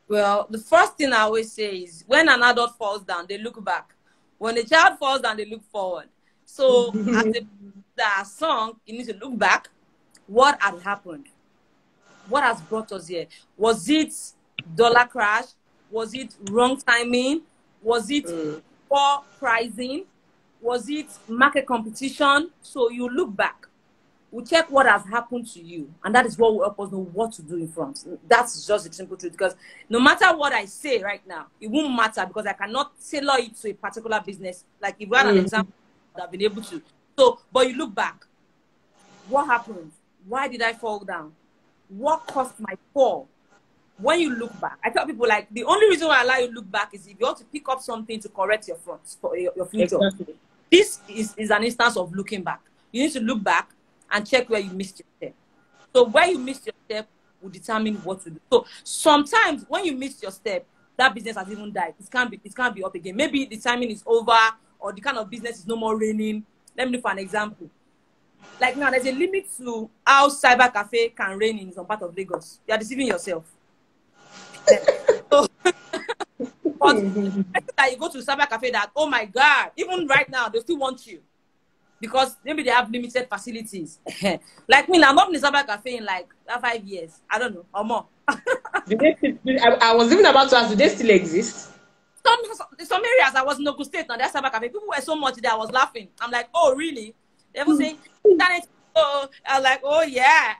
Well, the first thing I always say is when an adult falls down, they look back. When a child falls down, they look forward. So as the song, you need to look back. What had happened? What has brought us here? Was it dollar crash? Was it wrong timing? Was it poor pricing? Was it market competition? So you look back. We check what has happened to you, and that is what will help us know what to do in front. That's just the simple truth, because no matter what I say right now, it won't matter, because I cannot tailor it to a particular business. Like if we had an example, I've been able to. So, but you look back. What happened? Why did I fall down? What caused my fall? When you look back, I tell people, like, the only reason why I allow you to look back is if you want to pick up something to correct your front, for your future. Exactly. This is an instance of looking back. You need to look back and check where you missed your step. So where you missed your step will determine what to do. So sometimes when you miss your step, that business has even died. It can't be up again. Maybe the timing is over, or the kind of business is no more raining. Let me look for an example. Like now, there's a limit to how cyber cafe can reign in some part of Lagos. You are deceiving yourself. So, but that you go to cyber cafe that, oh my God, even right now, they still want you. Because maybe they have limited facilities. Like me, I'm not in the cyber cafe in like 5 years. I don't know, or more. I was even about to ask, do they still exist? Some areas, I was in Ogun State, and there's cyber cafe. People were so much there, I was laughing. I'm like, oh, really? They were saying, internet. Oh, I was like, oh, yeah.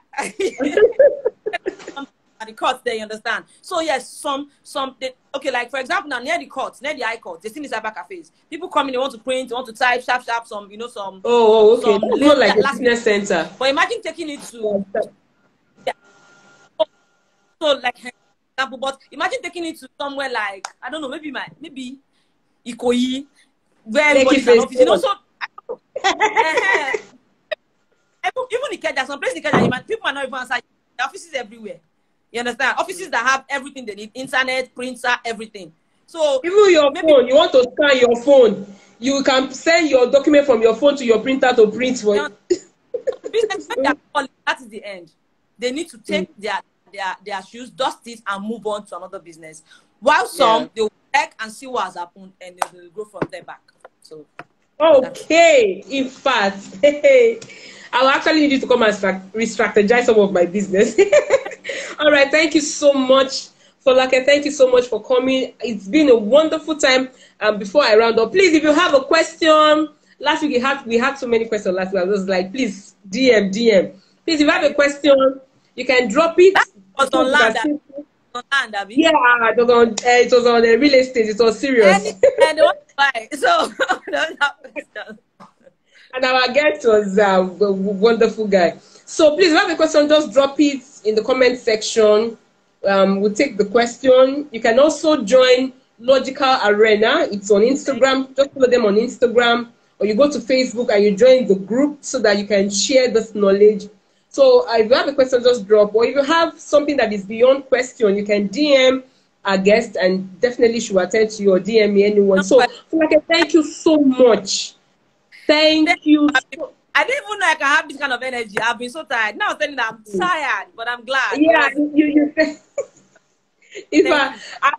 At the courts there, you understand? So yes, okay, like for example, now near the courts, near the high courts, they still need cyber cafes. People come in, they want to print, they want to type, sharp, some, you know, some. Oh, okay. Some not like a business center. But imagine taking it to. Yeah. So like example, but imagine taking it to somewhere like, I don't know, maybe Ikoyi, where everybody's an office, you know. So even Ikeja, some place Ikeja, people are not even answering. The offices everywhere. You understand? Offices that have everything they need, internet, printer, everything. So even your phone, you want to scan your phone, you can send your document from your phone to your printer to print for you. Business, that is the end. They need to take their shoes, dust it, and move on to another business. While some, they will check and see what has happened, and they will go from there back. So okay, in fact, I'll actually need you to come and re-strategize some of my business. All right, thank you so much, Folake. Thank you so much for coming. It's been a wonderful time. Before I round up, please, if you have a question, last week we had so many questions last week. I was like, please, DM. Please, if you have a question, you can drop it. Was on land. Yeah, it was on real estate. It was serious. And they want to buy. So, and our guest was a wonderful guy. So please, if you have a question, just drop it in the comment section. We'll take the question. You can also join Logical Arena. It's on Instagram. Just follow them on Instagram, or you go to Facebook and you join the group so that you can share this knowledge. So if you have a question, just drop. Or if you have something that is beyond question, you can DM our guest, and definitely she will attend to you, or DM me, anyone. So, thank you so much. Thank you. I didn't even know I can have this kind of energy. I've been so tired. Now I'm telling you I'm tired, but I'm glad. Yeah, you if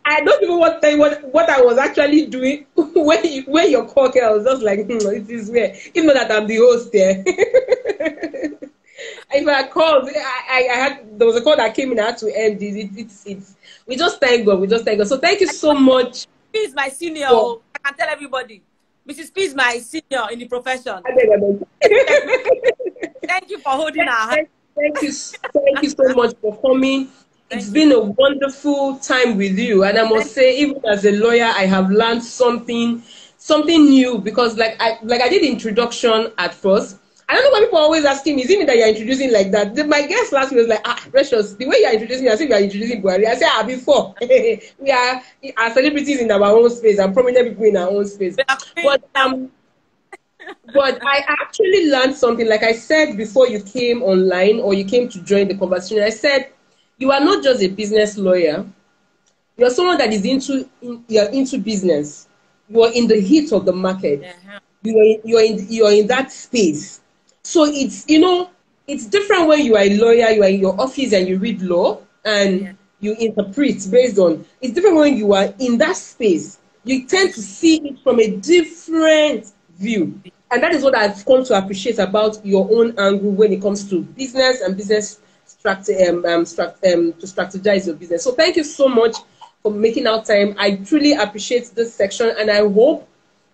I don't even want to tell you what I was actually doing when your call came. I was just like, it is weird. Even though that I'm the host there. If I called, there was a call that came in. I had to end it. We just thank God. So thank you so much. P is my senior. I can tell everybody. Mrs. P is my senior in the profession. Thank you for holding our hand. Thank you so much for coming. It's been a wonderful time with you, and I must say, even as a lawyer, I have learned something new, because like I did introduction at first. I don't know why people are always asking me, is it me that you're introducing like that? My guest last week was like, Precious, the way you're introducing, as if you're introducing Buhari. I said, before. We are celebrities in our own space and prominent people in our own space. But But I actually learned something. Like I said before you came online or you came to join the conversation, I said you are not just a business lawyer. You're someone that is you're into business. You're in the heat of the market. Uh-huh. You're in that space. So it's, it's different when you are a lawyer, you are in your office and you read law and Yeah. you interpret based on. It's different when you are in that space. You tend to see it from a different view. And that is what I've come to appreciate about your own angle when it comes to business and business to strategize your business. So thank you so much for making out time. I truly appreciate this section, and I hope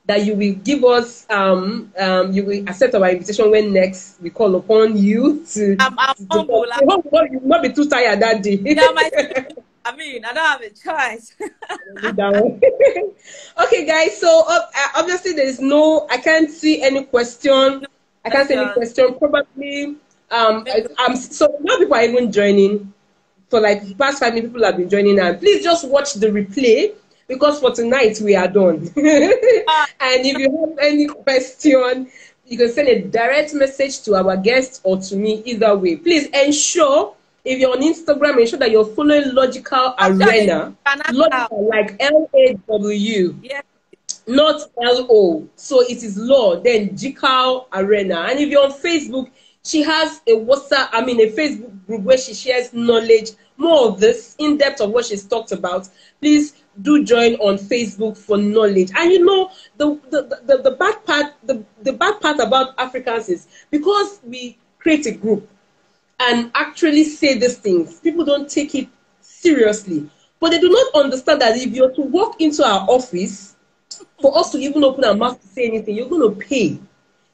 that you will give us you will accept our invitation when next we call upon you I'm humble. I hope you will not be too tired that day. Yeah, I mean, I don't have a choice. Okay, guys. So obviously there is I can't see any question. No I can't see any question. question. Probably I'm so now people are even joining. For like the past 5 minutes, people have been joining now. Please just watch the replay because for tonight we are done. And if you have any question, you can send a direct message to our guest or to me, either way. Please ensure, if you're on Instagram, ensure that you're following Logical Arena. Logical, like LAW. Yes. Not LO. So it is law, then Logical Arena. And if you're on Facebook, she has a Facebook group where she shares knowledge, more of this, in depth of what she's talked about. Please do join on Facebook for knowledge. And the bad part about Africans is because we create a group and actually say these things, people don't take it seriously. But they do not understand that if you're to walk into our office, for us to even open our mouth to say anything, you're going to pay.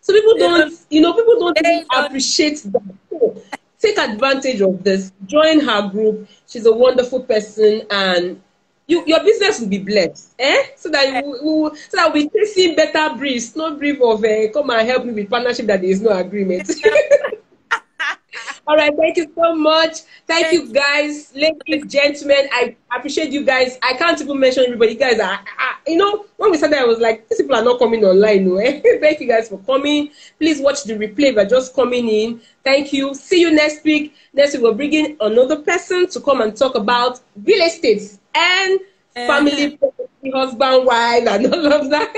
So people don't even appreciate that. So take advantage of this. Join her group. She's a wonderful person, and your business will be blessed. So that we can see better briefs, not brief of come and help me with partnership that there is no agreement. All right, thank you so much. Thank you, guys, ladies, gentlemen. I appreciate you guys. I can't even mention everybody. You guys are, when we started, I was like, these people are not coming online. No, Thank you guys for coming. Please watch the replay. We're just coming in. Thank you. See you next week. Next week, we'll bring in another person to come and talk about real estate and family, husband, wife, and all of that.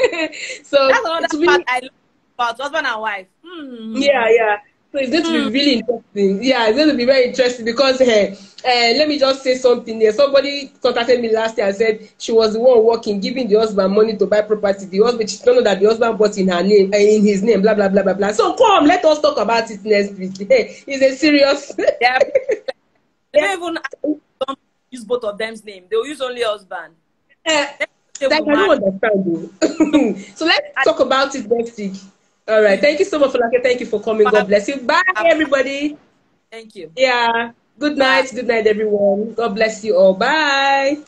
So that's another part I love about husband and wife. Yeah. So it's going to be really interesting. Yeah, it's going to be very interesting because let me just say something here. Somebody contacted me last year and said she was the one working, giving the husband money to buy property. The husband, she don't know that the husband bought in her name, in his name, blah blah blah blah blah. So come, let us talk about it next week. It's a serious. Yeah. They don't even use both of them's name. They'll use only husband. Like I don't understand. So let's talk about it next week. All right. Thank you so much, Folake. Thank you for coming. God bless you. Bye, everybody. Thank you. Yeah. Good night. Good night, everyone. God bless you all. Bye.